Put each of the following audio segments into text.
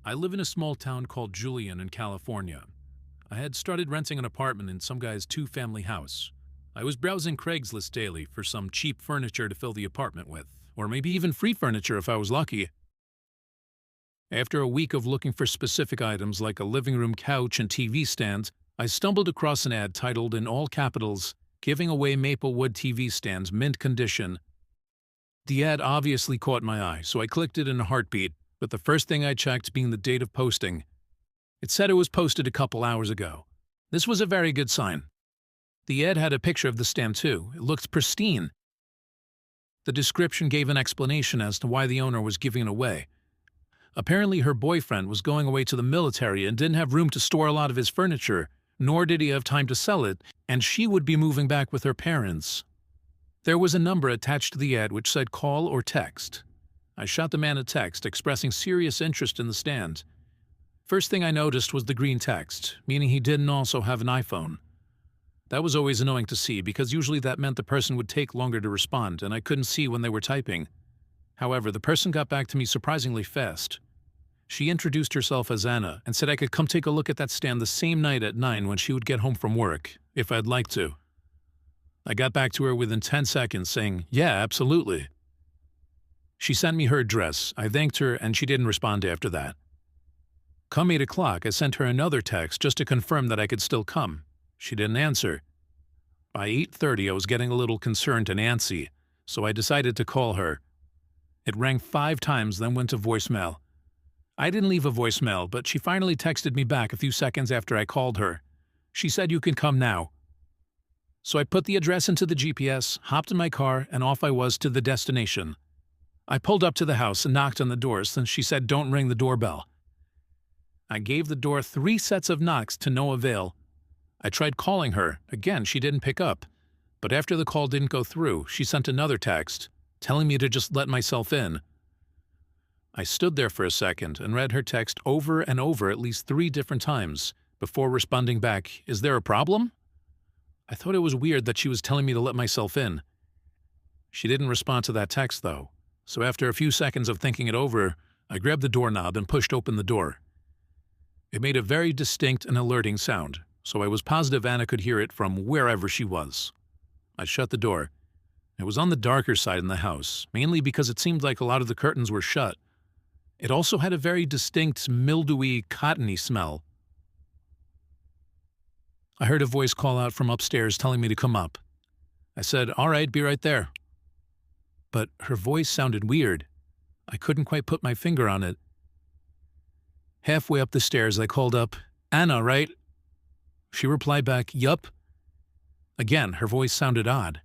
I live in a small town called Julian in California. I had started renting an apartment in some guy's two-family house. I was browsing Craigslist daily for some cheap furniture to fill the apartment with, or maybe even free furniture if I was lucky. After a week of looking for specific items like a living room couch and TV stand, I stumbled across an ad titled in all capitals, "Giving away Maplewood TV stands mint condition." The ad obviously caught my eye, so I clicked it in a heartbeat, but the first thing I checked being the date of posting. It said it was posted a couple hours ago. This was a very good sign. The ad had a picture of the stand too. It looked pristine. The description gave an explanation as to why the owner was giving it away. Apparently her boyfriend was going away to the military and didn't have room to store a lot of his furniture, nor did he have time to sell it, and she would be moving back with her parents. There was a number attached to the ad which said call or text. I shot the man a text expressing serious interest in the stand. First thing I noticed was the green text, meaning he didn't also have an iPhone. That was always annoying to see because usually that meant the person would take longer to respond and I couldn't see when they were typing. However, the person got back to me surprisingly fast. She introduced herself as Anna and said I could come take a look at that stand the same night at 9 when she would get home from work, if I'd like to. I got back to her within 10 seconds saying, "Yeah, absolutely." She sent me her address, I thanked her, and she didn't respond after that. Come 8 o'clock, I sent her another text just to confirm that I could still come. She didn't answer. By 8:30 I was getting a little concerned and antsy, so I decided to call her. It rang 5 times, then went to voicemail. I didn't leave a voicemail, but she finally texted me back a few seconds after I called her. She said, "You can come now." So I put the address into the GPS, hopped in my car, and off I was to the destination. I pulled up to the house and knocked on the door since she said don't ring the doorbell. I gave the door 3 sets of knocks to no avail. I tried calling her. Again, she didn't pick up. But after the call didn't go through, she sent another text, telling me to just let myself in. I stood there for a second and read her text over and over at least 3 different times before responding back, "Is there a problem?" I thought it was weird that she was telling me to let myself in. She didn't respond to that text, though, so after a few seconds of thinking it over, I grabbed the doorknob and pushed open the door. It made a very distinct and alerting sound, so I was positive Anna could hear it from wherever she was. I shut the door. It was on the darker side in the house, mainly because it seemed like a lot of the curtains were shut. It also had a very distinct, mildewy, cottony smell. I heard a voice call out from upstairs telling me to come up. I said, "All right, be right there." But her voice sounded weird. I couldn't quite put my finger on it. Halfway up the stairs, I called up, "Anna, right?" She replied back, "Yup." Again, her voice sounded odd.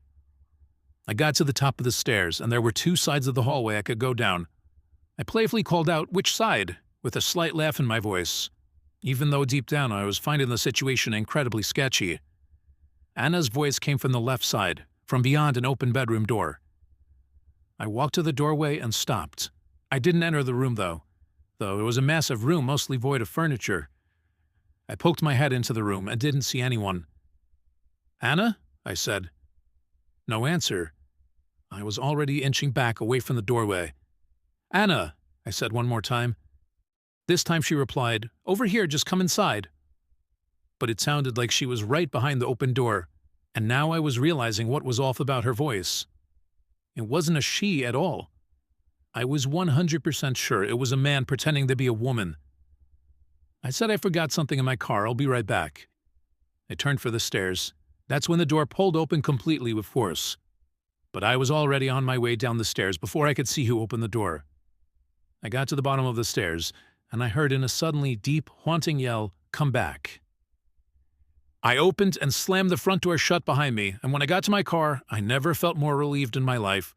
I got to the top of the stairs, and there were 2 sides of the hallway I could go down. I playfully called out, "Which side?" with a slight laugh in my voice, even though deep down I was finding the situation incredibly sketchy. Anna's voice came from the left side, from beyond an open bedroom door. I walked to the doorway and stopped. I didn't enter the room, though it was a massive room mostly void of furniture. I poked my head into the room and didn't see anyone. "Anna?" I said. No answer. I was already inching back away from the doorway. "Anna," I said one more time. This time she replied, "Over here, just come inside." But it sounded like she was right behind the open door, and now I was realizing what was off about her voice. It wasn't a she at all. I was 100% sure it was a man pretending to be a woman. I said I forgot something in my car, I'll be right back. I turned for the stairs. That's when the door pulled open completely with force. But I was already on my way down the stairs before I could see who opened the door. I got to the bottom of the stairs, and I heard in a suddenly deep, haunting yell, "Come back." I opened and slammed the front door shut behind me, and when I got to my car, I never felt more relieved in my life.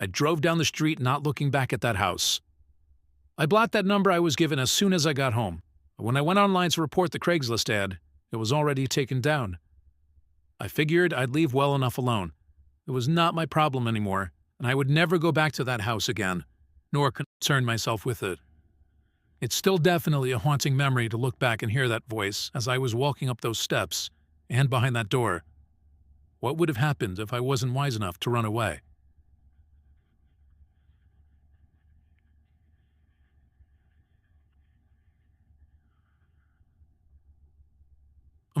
I drove down the street not looking back at that house. I blocked that number I was given as soon as I got home. When I went online to report the Craigslist ad, it was already taken down. I figured I'd leave well enough alone. It was not my problem anymore, and I would never go back to that house again, nor concern myself with it. It's still definitely a haunting memory to look back and hear that voice as I was walking up those steps and behind that door. What would have happened if I wasn't wise enough to run away?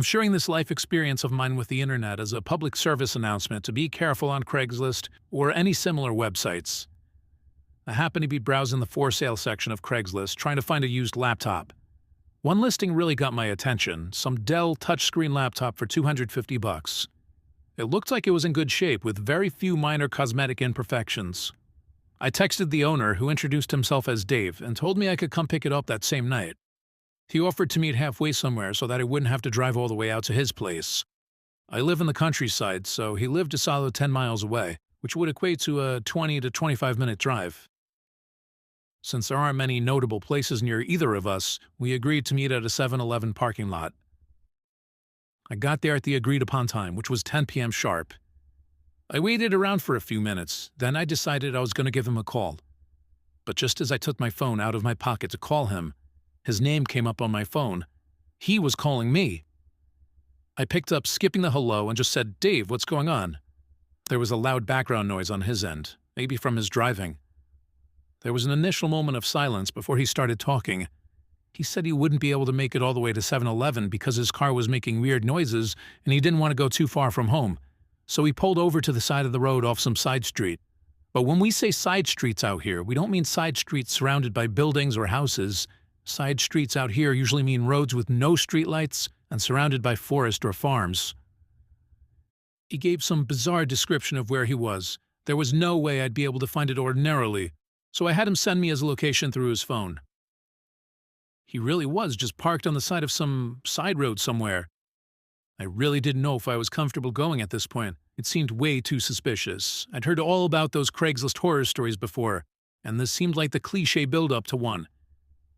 I'm sharing this life experience of mine with the internet as a public service announcement to be careful on Craigslist or any similar websites. I happen to be browsing the for sale section of Craigslist trying to find a used laptop. One listing really got my attention, some Dell touchscreen laptop for $250. It looked like it was in good shape with very few minor cosmetic imperfections. I texted the owner, who introduced himself as Dave, and told me I could come pick it up that same night. He offered to meet halfway somewhere so that I wouldn't have to drive all the way out to his place. I live in the countryside, so he lived a solid 10 miles away, which would equate to a 20 to 25-minute drive. Since there aren't many notable places near either of us, we agreed to meet at a 7-Eleven parking lot. I got there at the agreed-upon time, which was 10 p.m. sharp. I waited around for a few minutes, then I decided I was going to give him a call. But just as I took my phone out of my pocket to call him, his name came up on my phone. He was calling me. I picked up, skipping the hello, and just said, "Dave, what's going on?" There was a loud background noise on his end, maybe from his driving. There was an initial moment of silence before he started talking. He said he wouldn't be able to make it all the way to 7-Eleven because his car was making weird noises and he didn't want to go too far from home. So he pulled over to the side of the road off some side street. But when we say side streets out here, we don't mean side streets surrounded by buildings or houses. Side streets out here usually mean roads with no streetlights and surrounded by forest or farms. He gave some bizarre description of where he was. There was no way I'd be able to find it ordinarily, so I had him send me his location through his phone. He really was just parked on the side of some side road somewhere. I really didn't know if I was comfortable going at this point. It seemed way too suspicious. I'd heard all about those Craigslist horror stories before, and this seemed like the cliché build-up to one.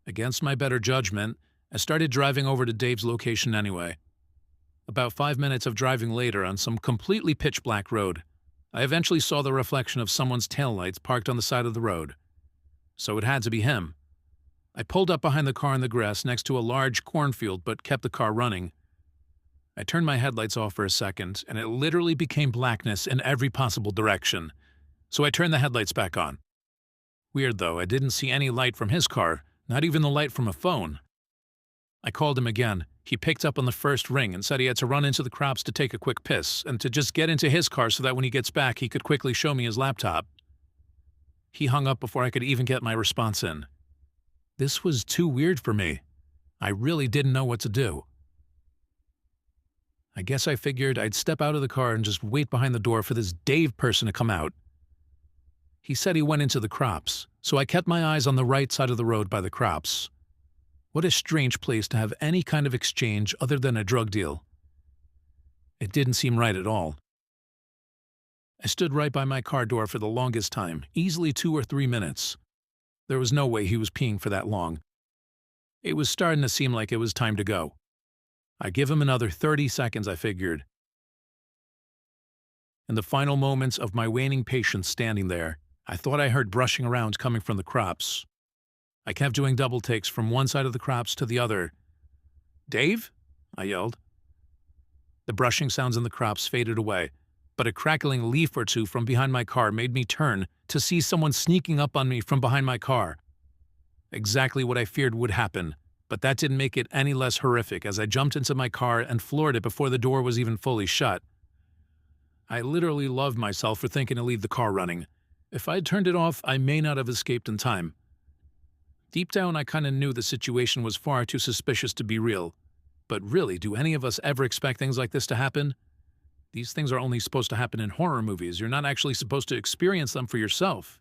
Against my better judgment, I started driving over to Dave's location anyway. About 5 minutes of driving later on some completely pitch-black road, I eventually saw the reflection of someone's taillights parked on the side of the road. So it had to be him. I pulled up behind the car in the grass next to a large cornfield but kept the car running. I turned my headlights off for a second, and it literally became blackness in every possible direction. So I turned the headlights back on. Weird though, I didn't see any light from his car, not even the light from a phone. I called him again. He picked up on the first ring and said he had to run into the crops to take a quick piss and to just get into his car so that when he gets back he could quickly show me his laptop. He hung up before I could even get my response in. This was too weird for me. I really didn't know what to do. I guess I figured I'd step out of the car and just wait behind the door for this Dave person to come out. He said he went into the crops, so I kept my eyes on the right side of the road by the crops. What a strange place to have any kind of exchange other than a drug deal. It didn't seem right at all. I stood right by my car door for the longest time, easily 2 or 3 minutes. There was no way he was peeing for that long. It was starting to seem like it was time to go. I'd give him another 30 seconds, I figured. In the final moments of my waning patience standing there, I thought I heard brushing around coming from the crops. I kept doing double takes from one side of the crops to the other. "Dave?" I yelled. The brushing sounds in the crops faded away, but a crackling leaf or two from behind my car made me turn to see someone sneaking up on me from behind my car. Exactly what I feared would happen, but that didn't make it any less horrific as I jumped into my car and floored it before the door was even fully shut. I literally loved myself for thinking to leave the car running. If I'd turned it off, I may not have escaped in time. Deep down, I kind of knew the situation was far too suspicious to be real. But really, do any of us ever expect things like this to happen? These things are only supposed to happen in horror movies. You're not actually supposed to experience them for yourself.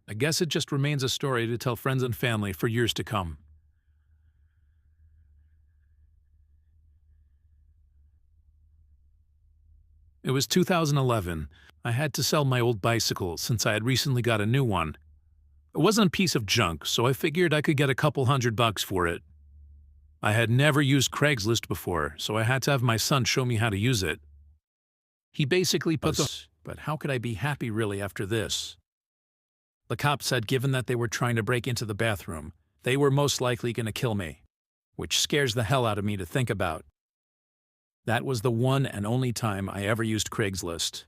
I guess it just remains a story to tell friends and family for years to come. It was 2011. I had to sell my old bicycle since I had recently got a new one. It wasn't a piece of junk, so I figured I could get a couple $100 for it. I had never used Craigslist before, so I had to have my son show me how to use it. He basically but how could I be happy really after this? The cop said given that they were trying to break into the bathroom, they were most likely going to kill me, which scares the hell out of me to think about. That was the one and only time I ever used Craigslist.